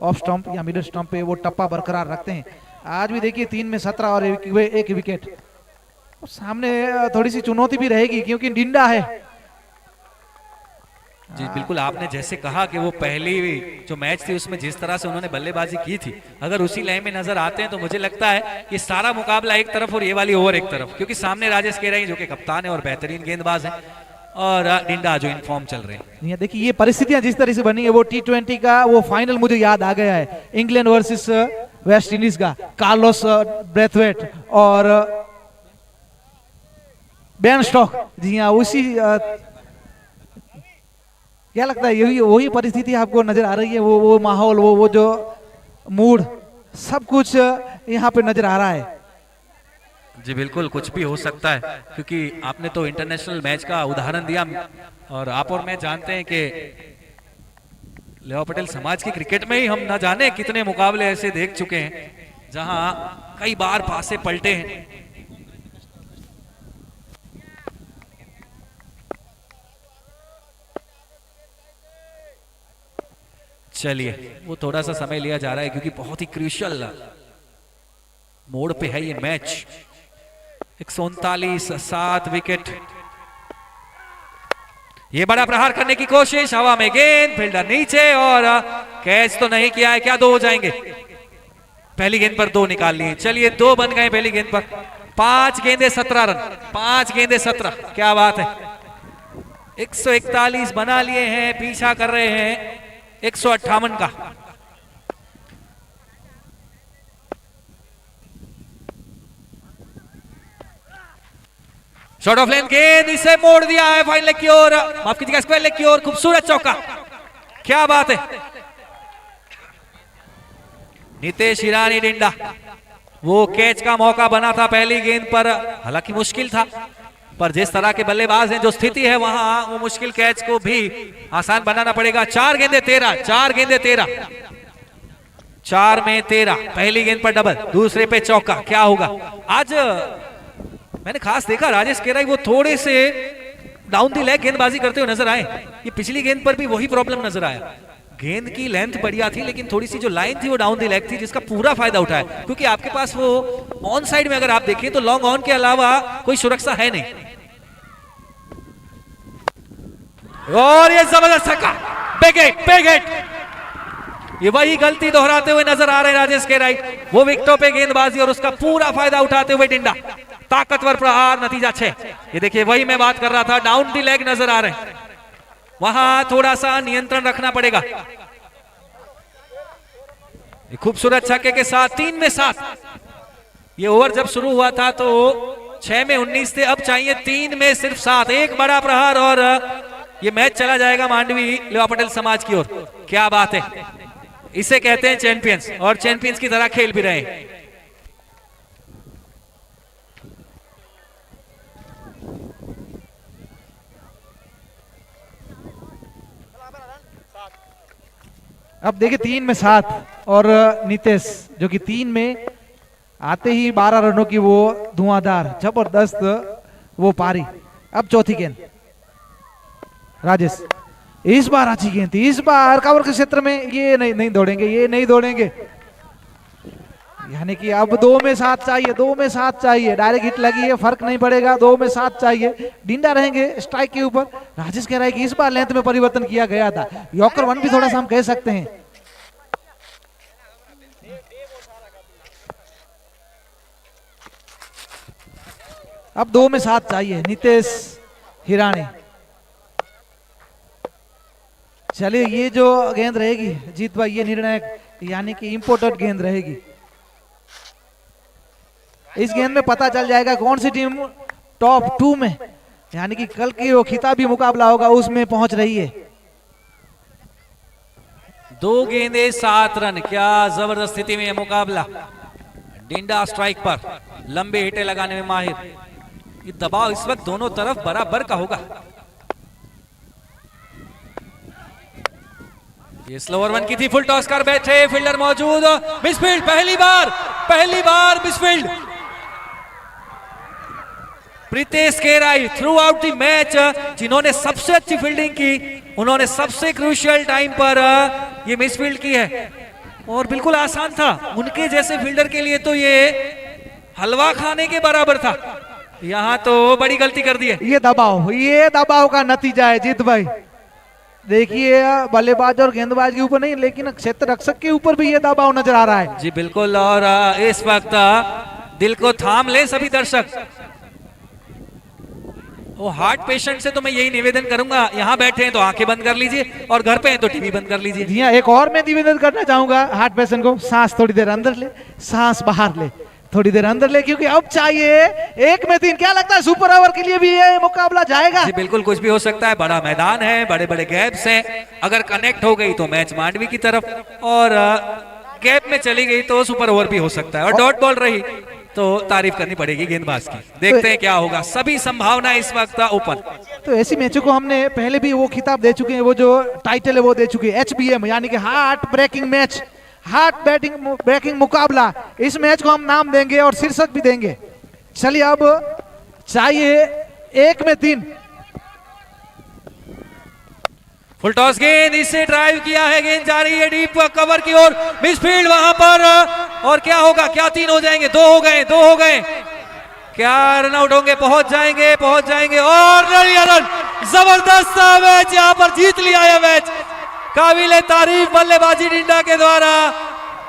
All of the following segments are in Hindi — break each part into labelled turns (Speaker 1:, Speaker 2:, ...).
Speaker 1: ऑफ स्टंप या मिडिल स्टंप पे वो टप्पा बरकरार रखते हैं। आज भी देखिए 3 में 17 और एक विकेट। सामने थोड़ी सी चुनौती भी रहेगी क्योंकि डिंडा है।
Speaker 2: जी बिल्कुल, आपने जैसे कहा कि वो पहली जो मैच थी उसमें जिस तरह से उन्होंने बल्लेबाजी की थी, अगर उसी लय में नजर आते हैं तो मुझे लगता है ये सारा मुकाबला एक तरफ और ये वाली ओवर एक तरफ, क्योंकि सामने राजेश केराई जो कि कप्तान है और बेहतरीन गेंदबाज है, और डिंडा जो इन फॉर्म चल रहे हैं।
Speaker 1: देखिए ये परिस्थितियां जिस तरह से बनी है, वो T20 का वो फाइनल मुझे याद आ गया है, इंग्लैंड वर्सेस वेस्ट इंडीज का, कार्लोस ब्रेथवेट और बेन स्टोक। जी हाँ, उसी क्या लगता है यही वही परिस्थिति आपको नजर आ रही है? वो माहौल, वो जो मूड, सब कुछ यहाँ पे नजर आ रहा है।
Speaker 2: जी बिल्कुल, कुछ भी हो सकता है, क्योंकि आपने तो इंटरनेशनल मैच का उदाहरण दिया, और आप और मैं जानते हैं कि लेवा पटेल समाज की क्रिकेट में ही हम न जाने कितने मुकाबले ऐसे देख चुके हैं जहां कई बार पासे पलटे हैं। चलिए, वो थोड़ा सा समय लिया जा रहा है क्योंकि बहुत ही क्रूशियल मोड़ पे है ये मैच। 139, 7 विकेट। ये बड़ा प्रहार करने की कोशिश, हवा में गेंद, फील्डर नीचे, और कैच तो नहीं किया है। क्या 2 हो जाएंगे? पहली गेंद पर 2 निकाल लिए। चलिए, 2 बन गए पहली गेंद पर। 5 गेंदे 17 रन, 5 गेंदे 17, क्या बात है। 141 बना लिए हैं, पीछा कर रहे हैं 158 का। शॉट ऑफ लेंथ गेंद, इसे मोड़ दिया है फाइन लेग की ओर, माफ कीजिएगा स्क्वायर लेग की ओर। खूबसूरत चौका, क्या बात है। नितेश ईरानी डिंडा, वो कैच का मौका बना था पहली गेंद पर, हालांकि मुश्किल था, पर जिस तरह के बल्लेबाज हैं, जो स्थिति है वहां, वो मुश्किल कैच को भी आसान बनाना पड़ेगा। 4 गेंदे 13, 4 गेंदे 13, 4 में 13। पहली गेंद पर डबल, दूसरे पे चौका, क्या होगा। आज मैंने खास देखा राजेश केराई वो थोड़े से डाउन दी लेग गेंदबाजी करते हुए नजर आए। ये पिछली गेंद पर भी वही प्रॉब्लम नजर आया, गेंद की लेंथ बढ़िया थी लेकिन थोड़ी सी जो लाइन थी वो डाउन दी लेग थी, जिसका पूरा फायदा उठाया, क्योंकि आपके पास वो ऑन साइड में अगर आप देखें तो लॉन्ग ऑन के अलावा कोई सुरक्षा है नहीं। और ये जबरदस्त छक्का, बिग हिट। ये वही गलती दोहराते हुए नजर आ रहे हैं राजेश केराई, वो विकेटों पे गेंदबाजी और उसका पूरा फायदा उठाते हुए डिंडा। ताकतवर प्रहार, नतीजा 6। ये देखिए, वही मैं बात कर रहा था, डाउन दी लेग नजर आ रहे हैं, वहां थोड़ा सा नियंत्रण रखना पड़ेगा। खूबसूरत छक्के के साथ 3 में 7। ये ओवर जब शुरू हुआ था तो 6 में 19 थे, अब चाहिए 3 में सिर्फ 7। एक बड़ा प्रहार और ये मैच चला जाएगा मांडवी लेवा पटेल समाज की ओर। क्या बात है, इसे कहते हैं चैंपियंस, और चैंपियंस की तरह खेल भी रहे हैं।
Speaker 1: अब देखिए 3 में 7, और नितेश जो कि 3 में आते ही 12 रनों की वो धुआंधार जबरदस्त वो पारी। अब चौथी गेंद, राजेश इस बार अच्छी गेंद थी, इस बार कवर के क्षेत्र में ये नहीं दौड़ेंगे, ये नहीं दौड़ेंगे, यानी कि अब 2 में 7 चाहिए, 2 में 7 चाहिए। डायरेक्ट हिट लगी है, फर्क नहीं पड़ेगा, 2 में 7 चाहिए। डिंडा रहेंगे स्ट्राइक के ऊपर। राजेश कह रहा है कि इस बार लेंथ में परिवर्तन किया गया था, यॉर्कर 1 भी थोड़ा सा हम कह सकते हैं। अब 2 में 7 चाहिए नितेश हिरानी। चलिए, ये जो गेंद रहेगी जीत भाई, ये निर्णायक यानी कि इंपोर्टेंट गेंद रहेगी। इस गेंद में पता चल जाएगा कौन सी टीम टॉप 2 में, यानी कि कल की वो खिताबी मुकाबला होगा उसमें पहुंच रही है।
Speaker 2: 2 गेंदे 7 रन, क्या जबरदस्त स्थिति में यह मुकाबला। डिंडा स्ट्राइक पर, लंबे हिटे लगाने में माहिर। ये दबाव इस वक्त दोनों तरफ बराबर का होगा। ये स्लोअर 1 की थी, फुल टॉस कर बैठे, फील्डर मौजूद, मिसफील्ड, पहली बार मिसफील्ड। प्रीतेश केराई थ्रू आउट द मैच, जिन्होंने सबसे अच्छी फील्डिंग की, उन्होंने सबसे क्रूशियल टाइम पर ये मिसफील्ड की है। और बिल्कुल आसान था। उनके जैसे फील्डर के लिए तो ये हलवा खाने के बराबर था। यहाँ तो बड़ी गलती कर दी है।
Speaker 1: ये दबाव का नतीजा है जीत भाई। देखिए बल्लेबाज और गेंदबाज के ऊपर नहीं, लेकिन क्षेत्र रक्षक के ऊपर भी ये दबाव नजर आ रहा है।
Speaker 2: जी बिल्कुल। और इस वक्त दिल को थाम ले सभी दर्शक। वो हार्ट पेशेंट से तो मैं यही निवेदन करूंगा, यहाँ बैठे हैं तो आंखें बंद कर लीजिए और घर पे हैं तो टीवी बंद कर लीजिए।
Speaker 1: जी हाँ, एक और मैं निवेदन करना चाहूंगा हार्ट पेशेंट को, सांस थोड़ी देर अंदर ले, सांस बाहर ले, थोड़ी देर अंदर ले, क्योंकि अब चाहिए 1 में 3। क्या लगता है सुपर ओवर के लिए भी ये मुकाबला जाएगा?
Speaker 2: जी बिल्कुल, कुछ भी हो सकता है। बड़ा मैदान है, बड़े बड़े गैप्स हैं। अगर कनेक्ट हो गई तो मैच मांडवी की तरफ, और गैप में चली गई तो सुपर ओवर भी हो सकता है। और डॉट बॉल रही तो तारीफ करनी पड़ेगी गेंदबाज की। देखते हैं क्या होगा। सभी संभावना इस वक्त ओपन।
Speaker 1: तो ऐसी मैचों को हमने पहले भी वो खिताब दे चुके हैं, वो जो टाइटल है वो दे चुके हैं, HBM यानी कि heart breaking match, heart breaking मुकाबला। इस मैच को हम नाम देंगे और शीर्षक भी देंगे। चलिए अब चाहिए 1 में 3।
Speaker 2: फुल टॉस गेंद, इसे ड्राइव किया है, गेंद जा रही है डीप कवर की ओर, मिसफील्ड वहां पर। और क्या होगा? क्या 3 हो जाएंगे? 2 हो गए। क्या रन आउट होंगे? पहुंच जाएंगे और रन। जबरदस्त मैच, यहां पर जीत लिया है मैच। काबिले तारीफ बल्लेबाजी डिंडा के द्वारा।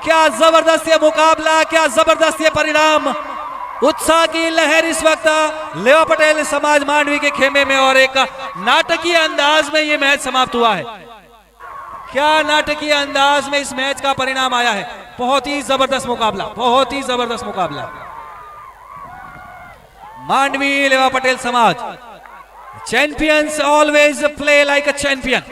Speaker 2: क्या जबरदस्त ये मुकाबला, क्या जबरदस्त ये परिणाम। उत्साह की लहर इस वक्त लेवा पटेल समाज मांडवी के खेमे में, और एक नाटकीय अंदाज में ये मैच समाप्त हुआ है। क्या नाटकीय अंदाज में इस मैच का परिणाम आया है। बहुत ही जबरदस्त मुकाबला। मांडवी लेवा पटेल समाज, champions always play like a champion.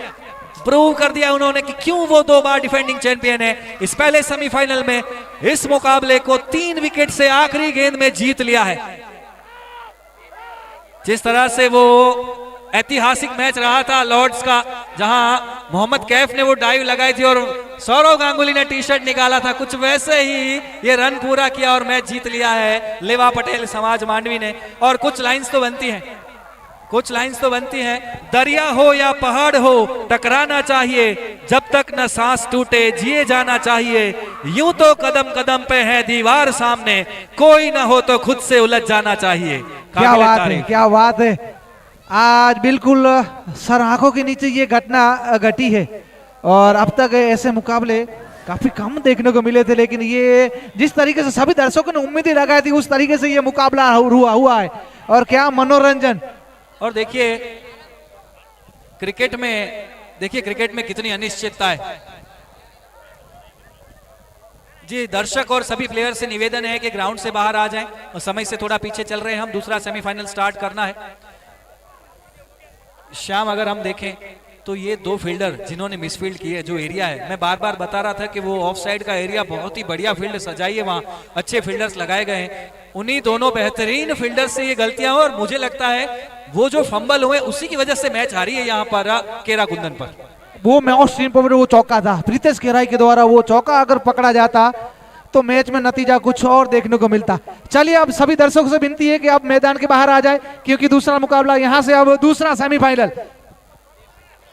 Speaker 2: Prove कर दिया उन्होंने कि क्यों वो 2 बार डिफेंडिंग चैंपियन है। इस पहले सेमीफाइनल में इस मुकाबले को 3 विकेट से आखिरी गेंद में जीत लिया है। जिस तरह से वो ऐतिहासिक मैच रहा था लॉर्ड्स का, जहां मोहम्मद कैफ ने वो डाइव लगाई थी और सौरव गांगुली ने टी-शर्ट निकाला था, कुछ वैसे ही ये रन पूरा किया और मैच जीत लिया है लेवा पटेल समाज मांडवी ने। और कुछ लाइंस तो बनती हैं, दरिया हो या पहाड़ हो टकराना चाहिए, जब तक न सांस टूटे जिए जाना चाहिए, यूं तो कदम कदम पे है दीवार सामने, कोई ना हो तो खुद से उलझ जाना चाहिए।
Speaker 1: क्या बात है। आज बिल्कुल सर आंखों के नीचे ये घटना घटी है, और अब तक ऐसे मुकाबले काफी कम देखने को मिले थे, लेकिन ये जिस तरीके से सभी दर्शकों ने उम्मीदें लगाई थी उस तरीके से ये मुकाबला हुआ है। और क्या मनोरंजन। और
Speaker 2: देखिए क्रिकेट में कितनी अनिश्चितता है। जी दर्शक और सभी प्लेयर से निवेदन है कि ग्राउंड से बाहर आ जाएं, और समय से थोड़ा पीछे चल रहे हैं हम। दूसरा सेमीफाइनल स्टार्ट करना है। श्याम, अगर हम देखें तो ये 2 फील्डर जिन्होंने मिसफील्ड की है, जो एरिया है, मैं बार बार बता रहा था कि वो ऑफ साइड का एरिया बहुत ही बढ़िया फील्ड सजाई है, वहां अच्छे फील्डर्स लगाए गए हैं। उन्हीं दोनों बेहतरीन फील्डर से ये गलतियां, और मुझे लगता है वो जो फंबल हुए उसी की वजह से मैच हारी है यहाँ पर केरा गुंदन पर।
Speaker 1: वो मैच टीम पर वो चौका था, प्रीतेश केराई के द्वारा वो चौका अगर पकड़ा जाता तो मैच में नतीजा कुछ और देखने को मिलता। चलिए अब सभी दर्शकों से विनती है कि आप मैदान के बाहर आ जाए, क्योंकि दूसरा मुकाबला यहाँ से अब दूसरा सेमीफाइनल।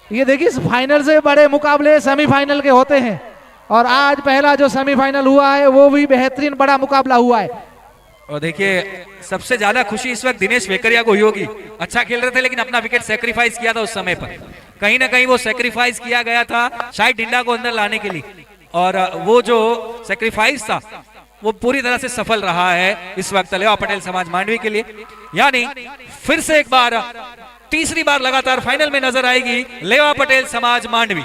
Speaker 1: ये देखिए फाइनल से बड़े मुकाबले सेमीफाइनल के होते हैं, और आज पहला जो सेमीफाइनल हुआ है वो भी बेहतरीन बड़ा मुकाबला हुआ है।
Speaker 2: और देखिए सबसे ज्यादा खुशी इस वक्त दिनेश वेकरिया को हुई होगी। अच्छा खेल रहे थे लेकिन अपना विकेट सेक्रीफाइस किया था उस समय पर। कहीं ना कहीं वो सेक्रीफाइस किया गया था शायद डिंडा को अंदर लाने के लिए, और वो जो सेक्रीफाइस था वो पूरी तरह से सफल रहा है इस वक्त लेवा पटेल समाज मांडवी के लिए। यानी फिर से एक बार, तीसरी बार लगातार फाइनल में नजर आएगी लेवा पटेल समाज मांडवी।